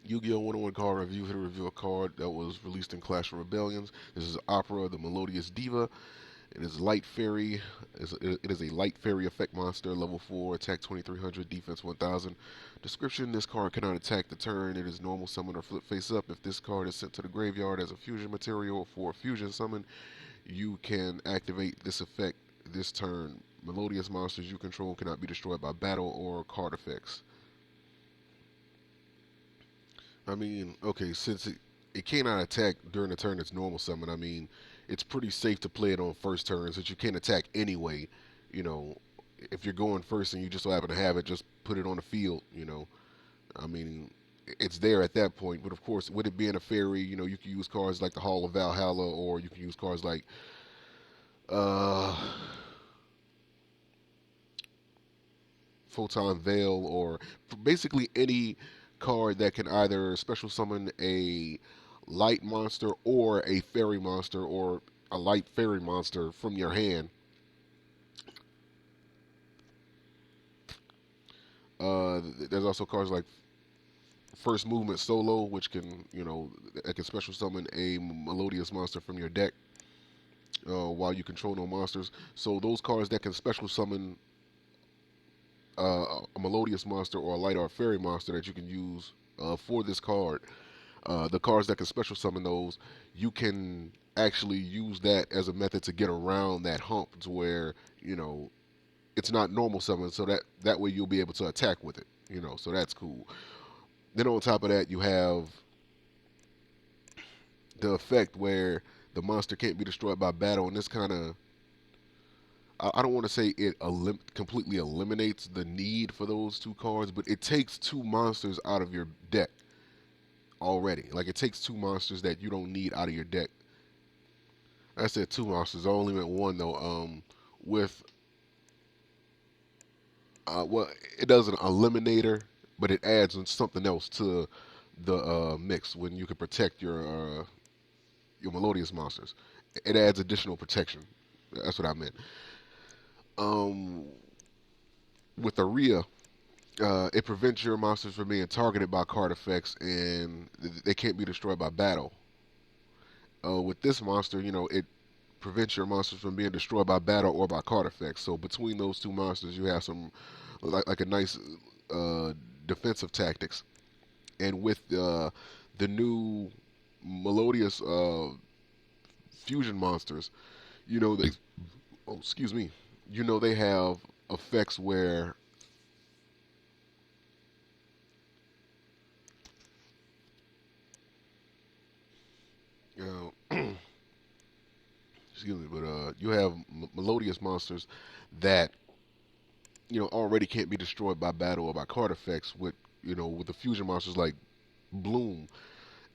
Yu-Gi-Oh! 101 card review. Here to review a card that was released in Clash of Rebellions. This is Opera, the Melodious Diva. It is Light Fairy. It is a Light Fairy effect monster, level 4, attack 2300, defense 1000. Description: this card cannot attack the turn. It is normal summon or flip face up. If this card is sent to the graveyard as a fusion material for a fusion summon, you can activate this effect this turn. Melodious monsters you control cannot be destroyed by battle or card effects. I mean, okay, since it cannot attack during the turn it's normal summon, I mean, it's pretty safe to play it on first turn since you can't attack anyway. You know, if you're going first and you just so happen to have it, just put it on the field, I mean, it's there at that point. But of course, with it being a fairy, you can use cards like the Hall of Valhalla, or you can use cards like uh, Photon Veil, or basically any card that can either special summon a light monster or a fairy monster or a light fairy monster from your hand. There's also cards like First Movement Solo, which can, that can special summon a Melodious monster from your deck while you control no monsters. So those cards that can special summon a Melodious monster or a light or fairy monster that you can use for this card, the cards that can special summon those, you can actually use that as a method to get around that hump to where, it's not normal summon, so that way you'll be able to attack with it, so that's cool. Then on top of that, you have the effect where the monster can't be destroyed by battle, and this kind of, I don't want to say it completely eliminates the need for those two cards, but it takes two monsters out of your deck already. Like, it takes two monsters that you don't need out of your deck. I said two monsters. I only meant one though. With well, it does an eliminator, but it adds something else to the mix when you can protect your Melodious monsters. It adds additional protection. That's what I meant. Um, with Aria, it prevents your monsters from being targeted by card effects, and they can't be destroyed by battle. With this monster, it prevents your monsters from being destroyed by battle or by card effects. So between those two monsters, you have some like a nice uh, defensive tactics. And with the new Melodious fusion monsters, they oh excuse me, they have effects where excuse me, but you have Melodious monsters that already can't be destroyed by battle or by card effects with the fusion monsters like Bloom.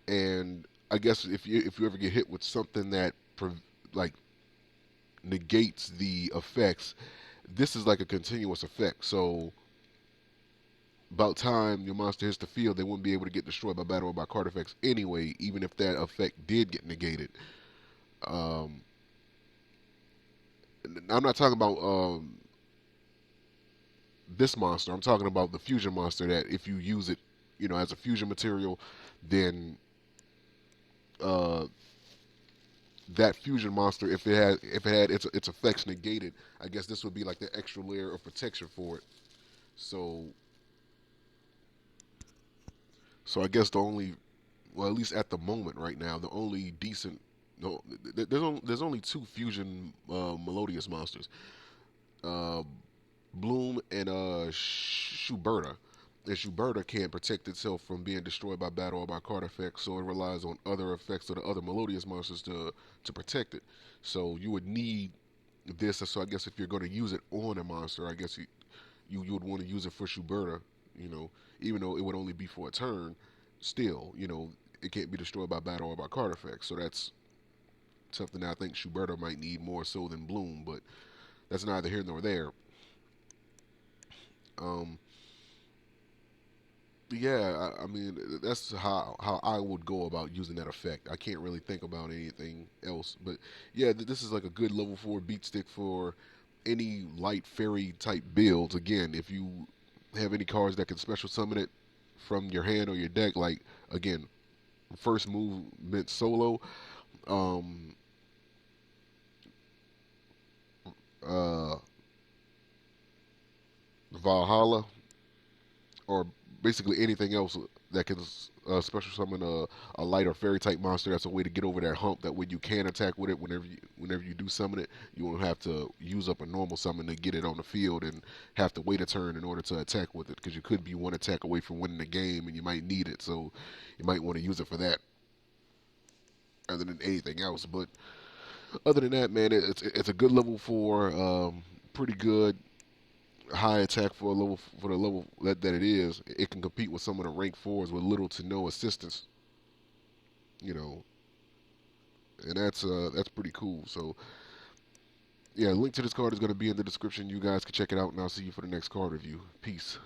And I guess if you ever get hit with something that like negates the effects, this is like a continuous effect. So about time your monster hits the field, they wouldn't be able to get destroyed by battle or by card effects anyway, even if that effect did get negated. Um, I'm not talking about this monster. I'm talking about the fusion monster that if you use it, as a fusion material, then uh, that fusion monster, if it had its effects negated, I guess this would be like the extra layer of protection for it. So so I guess the only, well, at least at the moment right now, the only decent, no, there's only two fusion Melodious monsters, uh, Bloom and Shuberta. And Shuberta can't protect itself from being destroyed by battle or by card effects, so it relies on other effects of the other Melodious monsters to protect it. So you would need this. So I guess if you're going to use it on a monster, I guess you would want to use it for Shuberta. Even though it would only be for a turn, still, it can't be destroyed by battle or by card effects. So that's something that I think Shuberta might need more so than Bloom, but that's neither here nor there. Um, yeah, I mean that's how I would go about using that effect. I can't really think about anything else, but yeah, this is like a good level 4 beat stick for any light fairy type builds. Again, if you have any cards that can special summon it from your hand or your deck. Like again, first movement solo, um, uh, Valhalla, or basically anything else that can special summon a light or fairy type monster. That's a way to get over that hump. That way you can attack with it whenever you do summon it. You won't have to use up a normal summon to get it on the field and have to wait a turn in order to attack with it, because you could be one attack away from winning the game and you might need it. So you might want to use it for that rather than anything else. But other than that, man, it's a good level 4. Pretty good high attack for a level for the level that it is. It can compete with some of the rank 4s with little to no assistance, you know, and that's pretty cool. So yeah, link to this card is going to be in the description. You guys can check it out, and I'll see you for the next card review. Peace.